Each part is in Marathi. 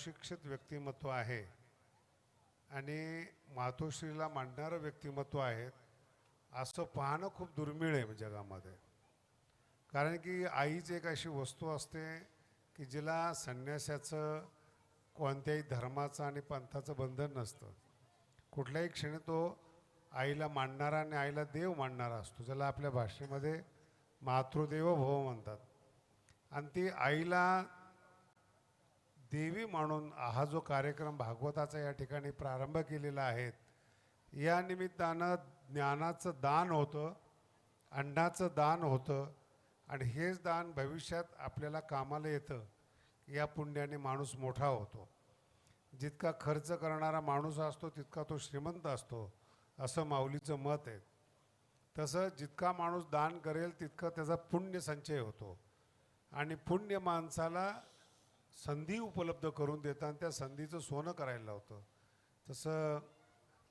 सुशिक्षित व्यक्तिमत्व आहे आणि मातोश्रीला मांडणारं व्यक्तिमत्व आहे असं पाहणं खूप दुर्मिळ आहे जगामध्ये. कारण की आईच एक अशी वस्तू असते की जिला संन्यासाचं कोणत्याही धर्माचं आणि पंथाचं बंधन नसतं. कुठल्याही क्षणी तो आईला मानणारा आणि आईला देव मानणारा असतो, ज्याला आपल्या भाषेमध्ये मातृदेवो भव म्हणतात. आणि ती आईला देवी म्हणून हा जो कार्यक्रम भागवताचा या ठिकाणी प्रारंभ केलेला आहे, या निमित्तानं ज्ञानाचं दान होतं, अन्नाचं दान होतं आणि हेच दान भविष्यात आपल्याला कामाला येतं. या पुण्याने माणूस मोठा होतो. जितका खर्च करणारा माणूस असतो तितका तो श्रीमंत असतो, असं माऊलीचं मत आहे. तसं जितका माणूस दान करेल तितका त्याचा पुण्य संचय होतो आणि पुण्य माणसाला संधी उपलब्ध करून देतं आणि त्या संधीचं सोनं करायला लावतं. तसं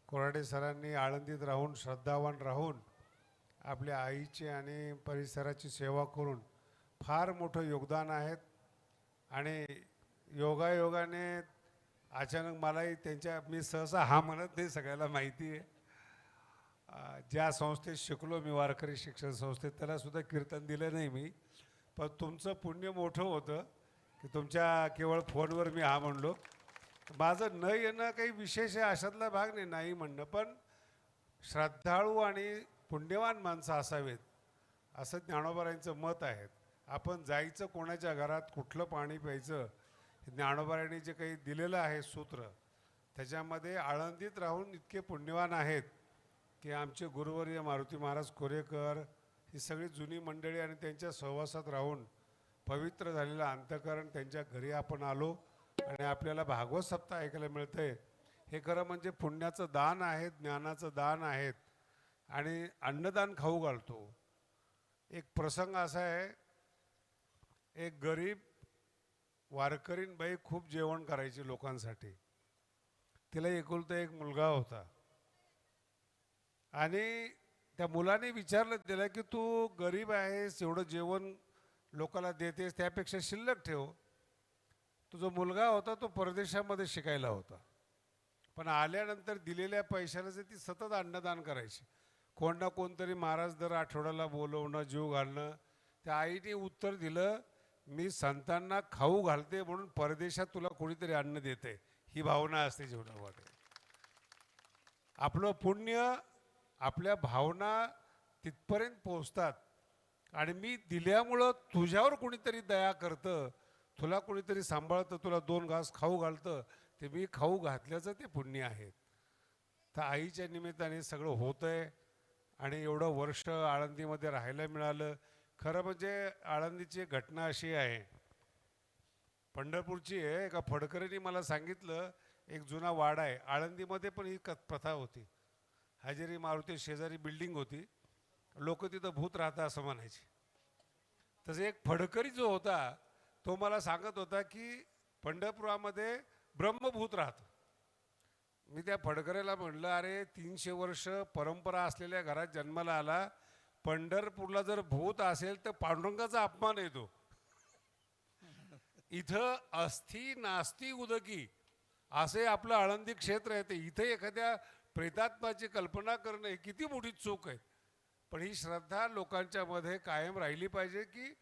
कोराडे सरांनी आळंदीत राहून श्रद्धावान राहून आपल्या आईची आणि परिसराची सेवा करून फार मोठं योगदान आहेत. आणि योगायोगाने अचानक मलाही मी सहसा हा म्हणत नाही, सगळ्याला माहिती आहे. ज्या संस्थेत शिकलो मी, वारकरी शिक्षण संस्थेत, त्यालासुद्धा कीर्तन दिलं नाही मी. पण तुमचं पुण्य मोठं होतं की तुमच्या केवळ फोनवर मी हा म्हणलो. माझं न येणं काही विशेष आहे अशातला भाग नाही म्हणणं, पण श्रद्धाळू आणि पुण्यवान माणसं असावेत असं ज्ञानोबारायांचं मत आहे. आपण जायचं कोणाच्या घरात, कुठलं पाणी प्यायचं, ज्ञानोबारायांनी जे काही दिलेलं आहे सूत्र, त्याच्यामध्ये आळंदीत राहून इतके पुण्यवान आहेत की आमचे गुरुवर्य मारुती महाराज कोरेकर, ही सगळी जुनी मंडळी आणि त्यांच्या सहवासात राहून पवित्र झालेलं अंतःकरण त्यांच्या घरी आपण आलो आणि आपल्याला भागवत सप्ताह ऐकायला मिळतंय. हे खरं म्हणजे पुण्याचं दान आहे, ज्ञानाचं दान आहेत. आणि अन्नदान खाऊ घालतो. एक प्रसंग असा आहे, एक गरीब वारकरीण बाई खूप जेवण करायची लोकांसाठी. तिला एकुलता एक मुलगा होता आणि त्या मुलाने विचारलं तिला की तू गरीब आहेस, एवढं जेवण लोकांना देतेस, त्यापेक्षा शिल्लक ठेव. तुझा मुलगा होता तो परदेशामध्ये शिकायला होता, पण आल्यानंतर दिलेल्या पैशाला ती सतत अन्नदान करायची. कोण ना कोणतरी महाराज दर आठवड्याला बोलवणं, जीव घालणं. त्या आईने उत्तर दिलं, मी संतांना खाऊ घालते म्हणून परदेशात तुला कोणीतरी अन्न देते, ही भावना असते जीवनामध्ये. आपलं पुण्य, आपल्या भावना तिथपर्यंत पोहोचतात आणि मी दिल्यामुळं तुझ्यावर कोणीतरी दया करतं, तुला कोणीतरी सांभाळतं, तुला 2 घास खाऊ घालतं, ते मी खाऊ घातल्याचं ते पुण्य आहे. तर आईच्या निमित्ताने सगळं होतं आहे आणि एवढं वर्ष आळंदीमध्ये राहायला मिळालं. खरं म्हणजे आळंदीची घटना अशी आहे, पंढरपूरची आहे. एका फडकरीने मला सांगितलं, एक जुना वाडा आहे आळंदीमध्ये, पण ही प्रथा होती. हजेरी मारुती शेजारी बिल्डिंग होती, लोक तिथं भूत राहतं असं म्हणायचे. तसं एक फडकरी जो होता तो मला सांगत होता की पंढरपुरामध्ये ब्रह्मभूत राहतं. मी त्या फडकऱ्याला म्हणलं, अरे 300 वर्ष परंपरा असलेल्या घरात जन्माला आला, पंढरपूरला जर भूत असेल तर पांडुरंगाचा अपमान येतो. इथं अस्थि नास्ती उदकी असे आपलं आळंदी क्षेत्र आहे, ते इथे एखाद्या प्रेतात्माची कल्पना करणं ही किती मोठी चूक आहे. पण ही श्रद्धा लोकांच्या मध्ये कायम राहिली पाहिजे की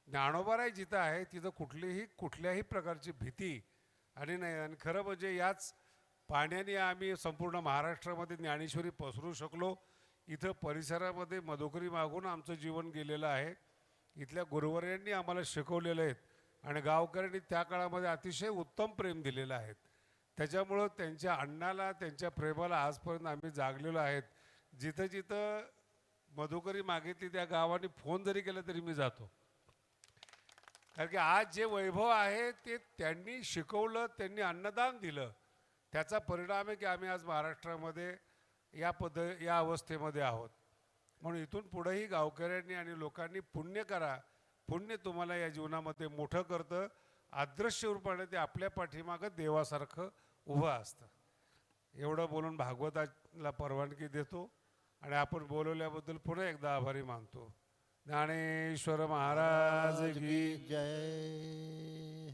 ज्ञानोबाराय जिथं आहे तिथं कुठल्याही प्रकारची भीती आणि नाही. आणि खरं म्हणजे याच पाण्याने आम्ही संपूर्ण महाराष्ट्रामध्ये ज्ञानेश्वरी पसरू शकलो. इथं परिसरामध्ये मधुकरी मागून आमचं जीवन गेलेलं आहे. इथल्या गुरुवर्यांनी आम्हाला शिकवलेलं आहे आणि गावकऱ्यांनी त्या काळामध्ये अतिशय उत्तम प्रेम दिलेलं आहे. त्याच्यामुळं त्यांच्या अन्नाला, त्यांच्या प्रेमाला आजपर्यंत आम्ही जागलेलो आहेत. जिथं जिथं मधुकरी मागितली त्या गावाने फोन जरी केला तरी मी जातो. कारण की आज जे वैभव आहे ते त्यांनी शिकवलं, त्यांनी अन्नदान दिलं, त्याचा परिणाम आहे की आम्ही आज महाराष्ट्रामध्ये या अवस्थेमध्ये आहोत. म्हणून इथून पुढेही गावकऱ्यांनी आणि लोकांनी पुण्य करा. पुण्य तुम्हाला या जीवनामध्ये मोठं करतं. अदृश्य रूपाने ते आपल्या पाठीमागं देवासारखं उभं असतं. एवढं बोलून भागवताला परवानगी देतो आणि आपण बोलवल्याबद्दल पुन्हा एकदा आभारी मानतो. ज्ञानेश्वर महाराज की जय.